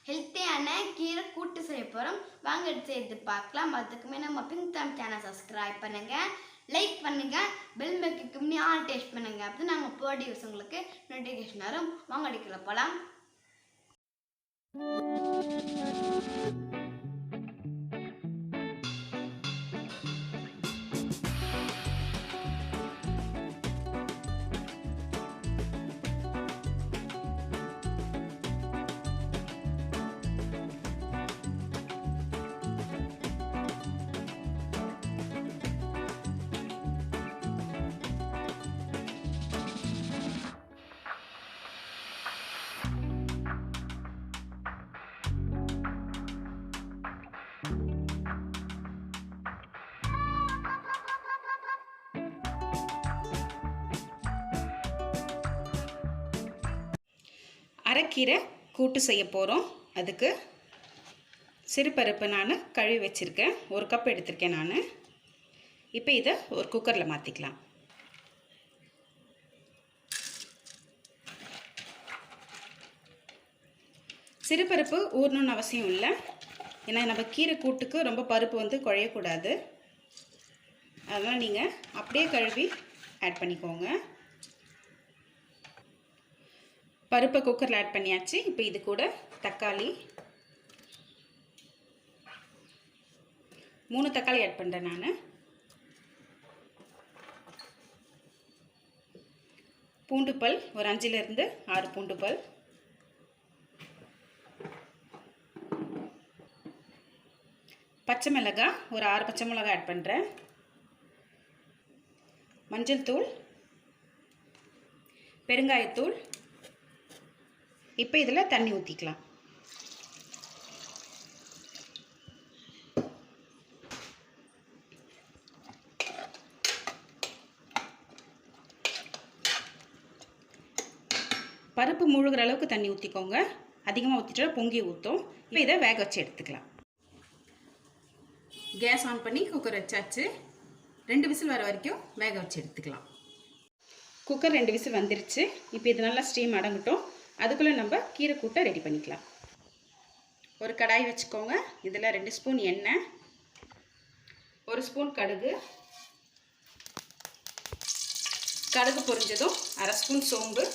ஹெல்த்தியான கீரை கூட்டு செய்ய போகிறோம். வாங்க எடுத்து செய்து பார்க்கலாம். அதுக்குமே நம்ம பிங்க் டைம் சேனல் சப்ஸ்கிரைப் பண்ணுங்கள், லைக் பண்ணுங்கள், பெல் பட்டனுக்கு முன்னே ஆல் டேஸ்ட் பண்ணுங்கள். அப்படி நாங்கள் போடி உங்களுக்கு நோட்டிஃபிகேஷன் வரும். வாங்க அடிக்கல போகலாம். அரைக்கீரை கூட்டு செய்ய போகிறோம். அதுக்கு சிறுபருப்பு நான் கழுவி வச்சுருக்கேன். 1 கப் எடுத்திருக்கேன் நான். இப்போ இதை ஒரு குக்கரில் மாற்றிக்கலாம். சிறுபருப்பு ஊறணும்னு அவசியம் இல்லை. ஏன்னா நம்ம கீரை கூட்டுக்கு ரொம்ப பருப்பு குழையக்கூடாது. அதனால் நீங்கள் அப்படியே கழுவி ஆட் பண்ணிக்கோங்க. பருப்பை குக்கரில் ஆட் பண்ணியாச்சு. இப்போ இது கூட தக்காளி 3 தக்காளி ஆட் பண்ணுறேன் நான். பூண்டு பல் ஒரு 5லிருந்து 6 பூண்டு பல், பச்சை மிளகாய் ஒரு 6 பச்சை மிளகாய் ஆட் பண்ணுறேன், மஞ்சள் தூள், பெருங்காயத்தூள். இப்போ இதில் தண்ணி ஊற்றிக்கலாம். பருப்பு முழுகிற அளவுக்கு தண்ணி ஊற்றிக்கோங்க. அதிகமாக ஊற்றிட்டா பொங்கி ஊற்றும். இப்போ இதை வேக வச்சு எடுத்துக்கலாம். கேஸ் ஆன் பண்ணி குக்கர் வச்சாச்சு. 2 விசில் வர வரைக்கும் வேக வச்சு எடுத்துக்கலாம். குக்கர் 2 விசில் வந்துருச்சு. இப்போ இது நல்லா ஸ்டீம் அடங்கட்டும். அதுக்குள்ளே நம்ம கீரை கூட்டை ரெடி பண்ணிக்கலாம். ஒரு கடாய் வச்சுக்கோங்க. இதில் 2 ஸ்பூன் எண்ணெய், 1 ஸ்பூன் கடுகு, கடுகு பொரிஞ்சதும் 1/2 ஸ்பூன் சோம்பு,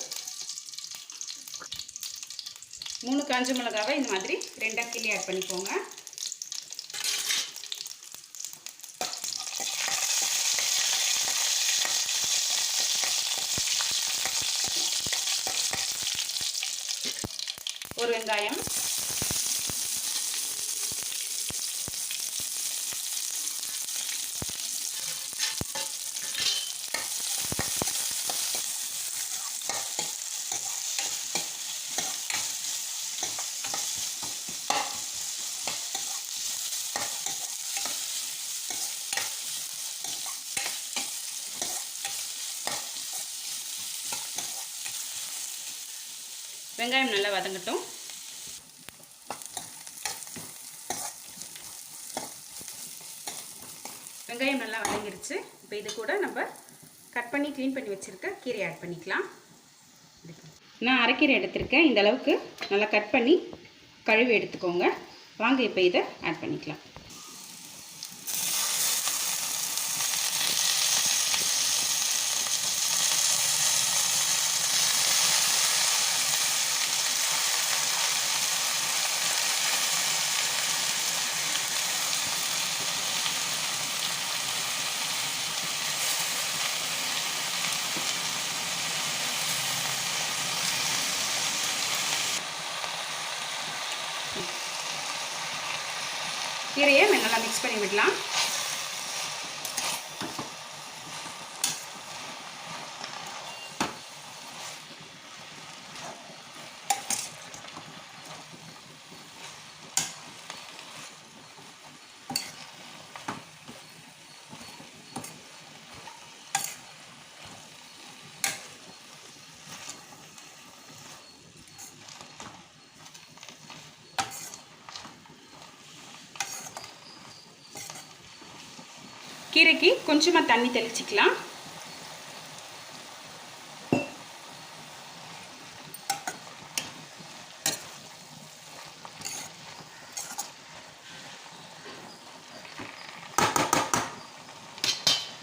3 காஞ்ச மிளகாவை இந்த மாதிரி 2ஆக கிள்ளி ஆட் பண்ணிக்கோங்க. ஒரு வெங்காயம், வெங்காயம் நல்லா வதங்கட்டும். வெங்காயம் நல்லா வதங்கிருச்சு. இப்போ இது கூட நம்ம கட் பண்ணி க்ளீன் பண்ணி வச்சுருக்க கீரை ஆட் பண்ணிக்கலாம். நான் அரைக்கீரை எடுத்திருக்கேன். இந்த அளவுக்கு நல்லா கட் பண்ணி கழுவி எடுத்துக்கோங்க. வாங்க இப்போ இதை ஆட் பண்ணிக்கலாம். கீரையை நல்லா மிக்ஸ் பண்ணி விடலாம். கீரைக்கு கொஞ்சமாக தண்ணி தெளிச்சிக்கலாம்.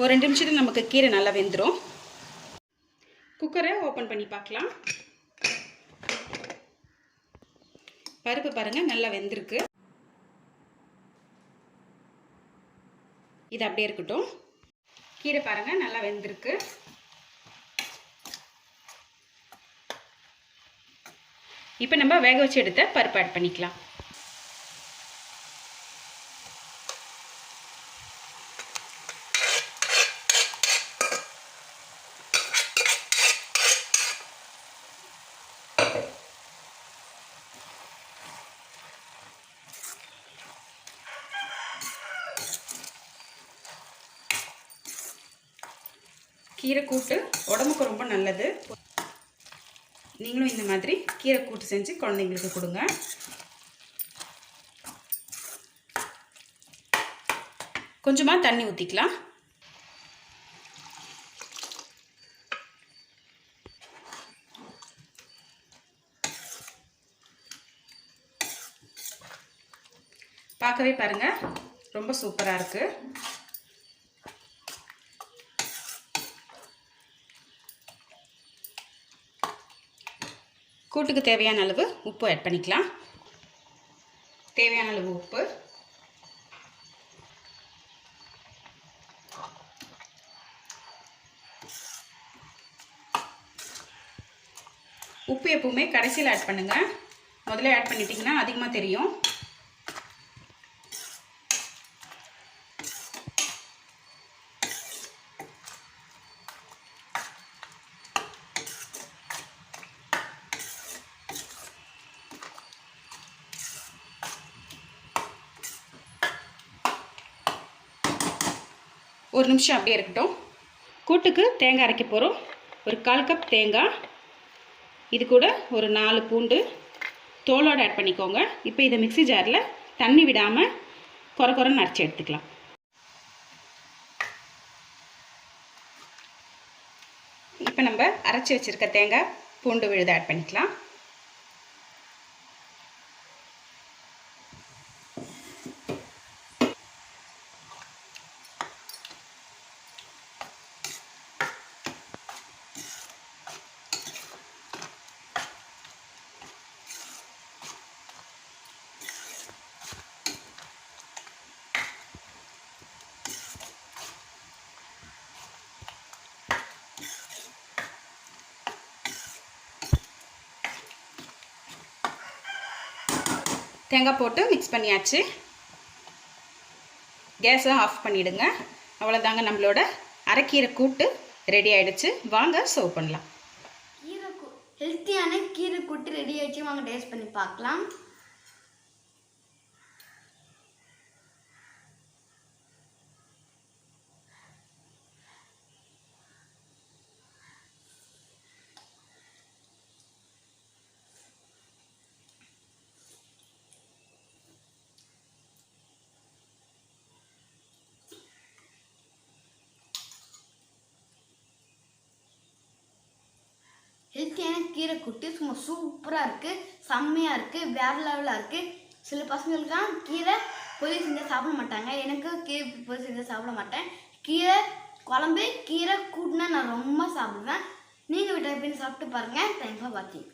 ஒரு 2 நிமிஷத்துல நமக்கு கீரை நல்லா வெந்துடும். குக்கரை ஓப்பன் பண்ணி பார்க்கலாம். பருப்பு பாருங்கள் நல்லா வெந்திருக்கு. இது அப்படியே இருக்கட்டும். கீரை பாருங்கள் நல்லா வெந்திருக்கு. இப்போ நம்ம வேக வச்சு எடுத்த பருப்பு ஆட் பண்ணிக்கலாம். கீரை கூட்டு உடம்புக்கு ரொம்ப நல்லது. நீங்களும் இந்த மாதிரி கீரை கூட்டு செஞ்சு குழந்தைங்களுக்கு கொடுங்க. கொஞ்சமாக தண்ணி ஊற்றிக்கலாம். பார்க்கவே பாருங்கள் ரொம்ப சூப்பராக இருக்குது. கூட்டுக்கு தேவையான அளவு உப்பு ஆட் பண்ணிக்கலாம். தேவையான அளவு உப்பு. உப்பு எப்பவுமே கடைசியில் ஆட் பண்ணுங்க. முதல்ல ஆட் பண்ணிட்டீங்கன்னா அதிகமாக தெரியும். ஒரு நிமிஷம் அப்படியே இருக்கட்டும். கூட்டுக்கு தேங்காய் அரைக்க போகிறோம். ஒரு 1/4 கப் தேங்காய், இது கூட ஒரு 4 பூண்டு தோலோடு ஆட் பண்ணிக்கோங்க. இப்போ இதை மிக்ஸி ஜாரில் தண்ணி விடாமல் கொரன்னு அரைச்சி எடுத்துக்கலாம். இப்போ நம்ம அரைச்சி வச்சுருக்க தேங்காய் பூண்டு விழுது ஆட் பண்ணிக்கலாம். தேங்காய் போட்டு மிக்ஸ் பண்ணியாச்சு. கேஸை ஆஃப் பண்ணிவிடுங்க. அவ்வளோதாங்க, நம்மளோட அரைக்கீரை கூட்டு ரெடி ஆகிடுச்சு. வாங்க சர்வ் பண்ணலாம். ஹெல்த்தியான கீரை கூட்டு ரெடி ஆகிடுச்சு. வாங்க டேஸ்ட் பண்ணி பார்க்கலாம். ஹெல்த்தியான கீரை கூட்டு சும்மா சூப்பராக இருக்குது, செம்மையாக இருக்குது, வேறு லெவலாக இருக்குது. சில பசங்களுக்குலாம் கீரை பொரியல் செஞ்சால் சாப்பிட மாட்டாங்க. எனக்கு கீரை பொரியல் செஞ்சால் சாப்பிட மாட்டேன். கீரை குழம்பு கீரை கூட்டுனா நான் ரொம்ப சாப்பிடுவேன். நீங்கள் வீட்டை போய் சாப்பிட்டு பாருங்கள். தேங்க்ஸ் ஃபார் வாட்சிங்.